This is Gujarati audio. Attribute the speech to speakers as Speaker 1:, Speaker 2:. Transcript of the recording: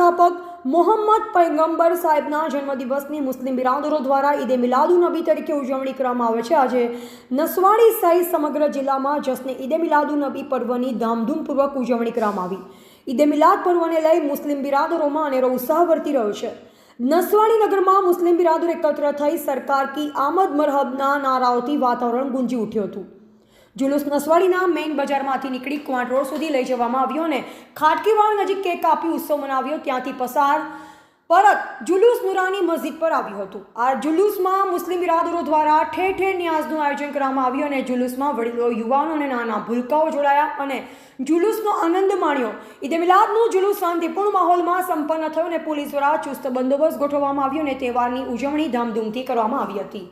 Speaker 1: સ્થાપક મોહમ્મદ પૈગંબર સાહેબના જન્મદિવસની મુસ્લિમ બિરાદરો દ્વારા ઈદે મિલાદુન્નબી તરીકે ઉજવણી કરવામાં આવે છે। આજે નસવાડી સહિત સમગ્ર જિલ્લામાં જશ્ને ઈદે મિલાદુન્નબી પર્વની ધામધૂમપૂર્વક ઉજવણી કરવામાં આવી। ઈદે મિલાદ પર્વને લઈ મુસ્લિમ બિરાદરોમાં અનેરો ઉત્સાહ વર્તી રહ્યો છે। નસવાડી નગરમાં મુસ્લિમ બિરાદરો એકત્ર થઈ સરકાર કી આમદ મરહબના નારાઓથી વાતાવરણ ગુંજી ઉઠ્યું હતું। जुलूस नसवाड़ीना मेन बजारमांथी નીકળી ક્વાંટ રોડ સુધી લઈ જવામાં આવ્યો અને ખાટકીવાડ નજીક કેક કાપી ઉત્સવ મનાવ્યો। ત્યાંથી પસાર પરત जुलूस નુરાની મસ્જિદ પર આવ્યું હતું। આ जुलूसમાં મુસ્લિમ બિરાદરો દ્વારા ઠેર ઠેર નિયાઝનું આયોજન કરવામાં આવ્યું અને जुलूसમાં વડીલો, યુવાનો અને નાના ભૂલકાઓ જોડાયા અને जुलूसનો આનંદ માણ્યો। ઈદે મિલાદનું जुलूस શાંતિપૂર્ણ માહોલમાં સંપન્ન થયું અને પોલીસ દ્વારા ચુસ્ત બંદોબસ્ત ગોઠવવામાં આવ્યો અને તહેવારની ઉજવણી ધામધૂમથી કરવામાં આવી હતી।